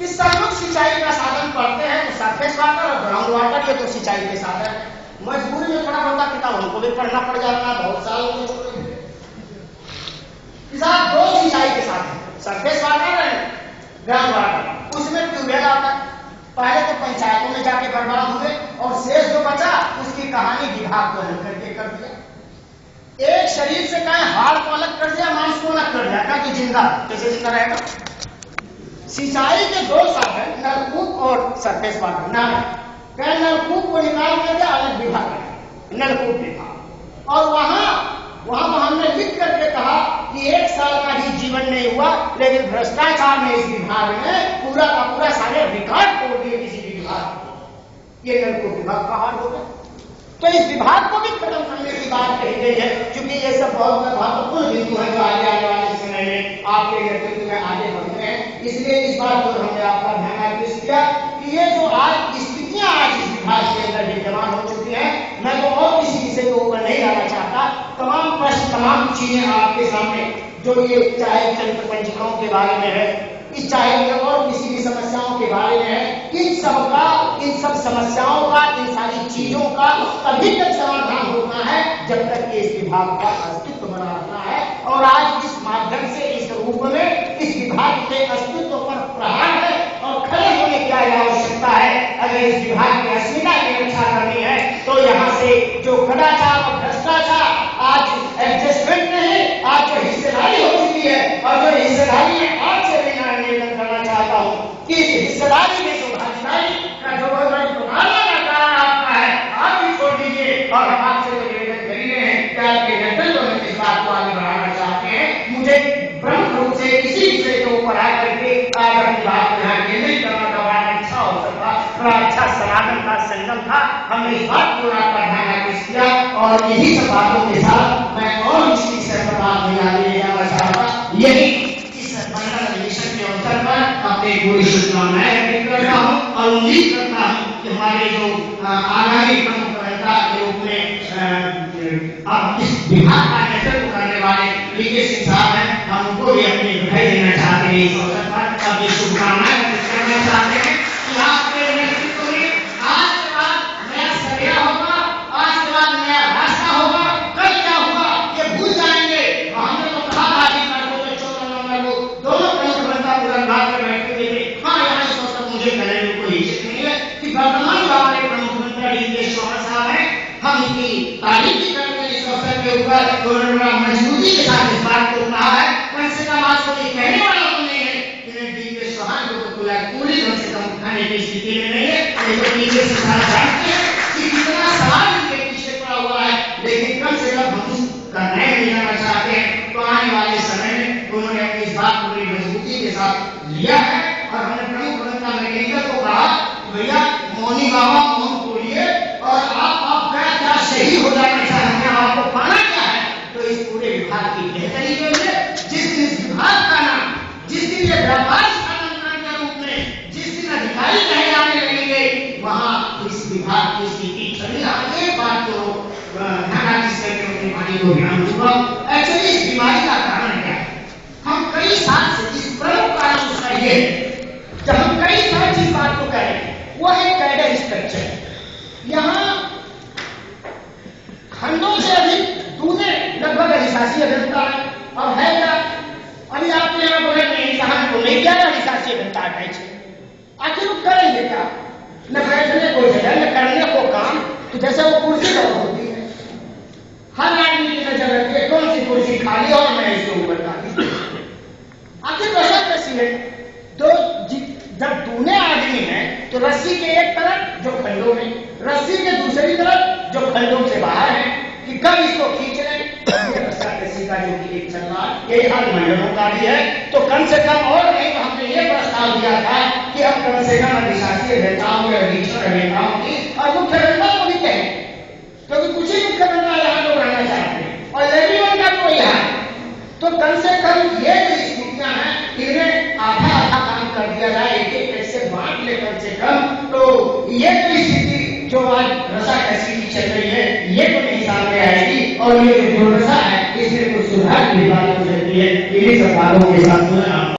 कि सब लोग सिंचाई का साधन पढ़ते हैं तो सरफेस वाटर और ग्राउंड वाटर ये तो सिंचाई के साधन है। मजबूरी में थोड़ा बहुत किताब हमको भी पढ़ना पड़ जाता है, बहुत साल दो सिंचाई के साधन, सरफेस वाटर है ग्राउंड वाटर, उसमें ट्यूबवेल आता है। पहले तो पंचायतों में जाके बर्बाद हुए और शेष जो बचा उसकी कहानी विभाग को हल करके कर दिया। एक शरीर से कहें हाड़ को अलग कर दिया, मांस को अलग कर दिया, कि जिंदा कैसे जिंदा रहेगा। सिंचाई के दो साधन नलकूप और सरफेस वाटर, नलकूप को निकाल कर दिया, अलग विभाग है नलकूप विभाग। और वहां हमने लिख करके कहा कि 1 साल का ही जीवन नहीं हुआ, लेकिन भ्रष्टाचार ने इस विभाग में पूरा का पूरा सारे रिकॉर्ड तोड़ दिए किसी भी विभाग को। ये नलकूप विभाग का हाल हो गया। तो इस विभाग को भी खत्म करने की बात कही गई है, क्योंकि ये सब बहुत महत्वपूर्ण बिंदु है जो आगे आने वाले समय में आपके नेतृत्व में आगे बढ़ते हैं। इसलिए इस बात पर हमने आपका ध्यान आकृष्ट किया कि ये जो आज स्थितियां आज इस विभाग के अंदर विद्यमान हो चुकी है, मैं तो और किसी विषय के ऊपर नहीं आना चाहता। तमाम प्रश्न, तमाम चीजें आपके सामने जो ये चाहे चरित्र पंजिकाओं के बारे में है, इस चाहे और किसी भी समस्याओं के बारे में है, इन सब समस्याओं का, इन सारी चीजों का तभी तक समाधान होता है जब तक कि इस विभाग का अस्तित्व बना रहता है। और आज इस माध्यम से, इस रूप में इस विभाग के अस्तित्व पर प्रहार है और खड़े होने की आवश्यकता है। अगर इस विभाग की अस्मिता की रक्षा करनी है तो यहाँ से जो कदाचार और भ्रष्टाचार आज एडजस्टमेंट नहीं, आज जो हिस्सेदारी हो चुकी है, और जो हिस्सेदारी है आज से मैं निवेदन करना चाहता हूँ कि इस हिस्सेदारी में जो भागीदारी का जो आपका है, आप भी छोड़ दीजिए। और हम आपसे तो निवेदन कर ही रहे हैं कि आपके नेतृत्व में इस बात को आगे बढ़ाना चाहते हैं। मुझे प्रमुख रूप से इसी विषय के ऊपर आकर के आज अपनी बात को ध्यान केंद्रित करना का बड़ा अच्छा अवसर था, बड़ा अच्छा समागम का संगम था। हमने इस बात को आपका ध्यान आकृष्ट किया और यही सब बातों के साथ मैं और इसकी सरकार में आगे जाना चाहता। यही इस मंडल अधिवेशन के अवसर पर अपने पूरी शुभकामनाएं व्यक्त करता हूँ और उम्मीद करता हूँ कि हमारे जो आगामी प्रमुख नेता के रूप में अब इस विभाग का नेतृत्व करने वाले लीके सिंह साहब हैं, हम उनको भी अपनी बधाई देना चाहते हैं। इस अवसर पर अपनी शुभकामनाएं व्यक्त करना चाहते हैं कि आपके नेतृत्व में आज के बाद नया सवेरा होगा, आज के बाद नया रास्ता होगा। कल क्या होगा ये भूल जाएंगे। हमने तो कहा था कि 14 नवंबर को दोनों प्रमुख नेता बुलंदबाग में बैठे हुए थे। हाँ, यहाँ इस अवसर मुझे कहने में कोई हिचक नहीं है कि वर्तमान जो हमारे प्रमुख मंत्री लीकेश साहब हैं, हम इनकी तारीफ भी करते हैं। इस अवसर के ऊपर उन्होंने मजबूती के साथ इस बात को कहा है। कम से कम आज को कहने वाला तो नहीं है कि लीकेश साहब को पूरी कम से कम उठाने की स्थिति में नहीं है। लेकिन लीकेश साहब जानते हैं कि कितना सवाल इनके पीछे पड़ा हुआ है, लेकिन कम से कम हम उसका न्याय नहीं करना चाहते हैं। तो आने वाले समय में उन्होंने अपनी इस बात को बड़ी मजबूती के साथ लिया है और हमने प्रमुख नेता मैकेनिकल को कहा भैया मौनी बाबा मौन तोड़िए और आप क्या शहीद हो जाना चाहते हैं, आपको पाना क्या है। तो इस पूरे विभाग की बेहतरी के लिए जिस दिन इस विभाग का नाम, जिस दिन ये व्यापार के रूप में जिस दिन अधिकारी कहे जाने लगेंगे, वहां इस विभाग की स्थिति चली आगे। बात को ध्यान करके पानी को ध्यान दूंगा। एक्चुअली इस बीमारी का कारण क्या है, हम कई साल से इस प्रमुख कारण उसका ये जब हम कई साल जिस बात को कह रहे हैं वो है कैडर स्ट्रक्चर। यहाँ खंडों से अधिक दूने लगभग अधिशासी अभियंता है। और है क्या, अभी आपने यहाँ बोले नहीं जहां को नहीं किया अधिशासी अभियंता अटैच है। आखिर वो करेंगे क्या, न बैठने को जगह न करने को काम। तो जैसे वो कुर्सी पर होती है, हर आदमी की नजर रखती है कौन सी कुर्सी खाली और मैं इसके ऊपर खाली। आखिर वैसा कैसी है, तो जब दूने आदमी हैं तो रस्सी के एक तरफ जो खंडों में, रस्सी के दूसरी तरफ जो खंडों से बाहर है कि कब इसको खींच लें। रस्सी का जो कि एक चल रहा है, यही हाल मंडलों का भी है। तो कम से कम और नहीं, तो हमने ये प्रस्ताव दिया था कि अब कम से कम अधिशासी अभियंताओं या अधीक्षण अभियंताओं की और मुख्यमंत्री को भी कहें, क्योंकि कुछ ही मुख्यमंत्री यहाँ लोग रहना चाहते हैं और लेडीवन का कोई यहाँ। तो कम से कम ये जो स्थितियां हैं इनमें आधा आधा काम कर दिया जाए, एक एक पैसे बांट ले कम से कम। तो ये जो स्थिति जो आज रसा कैसी की चल रही है ये तो नहीं सामने आएगी और ये जो दुर्दशा है इसमें कुछ सुधार की बात हो सकती है। इन्हीं सब बातों के साथ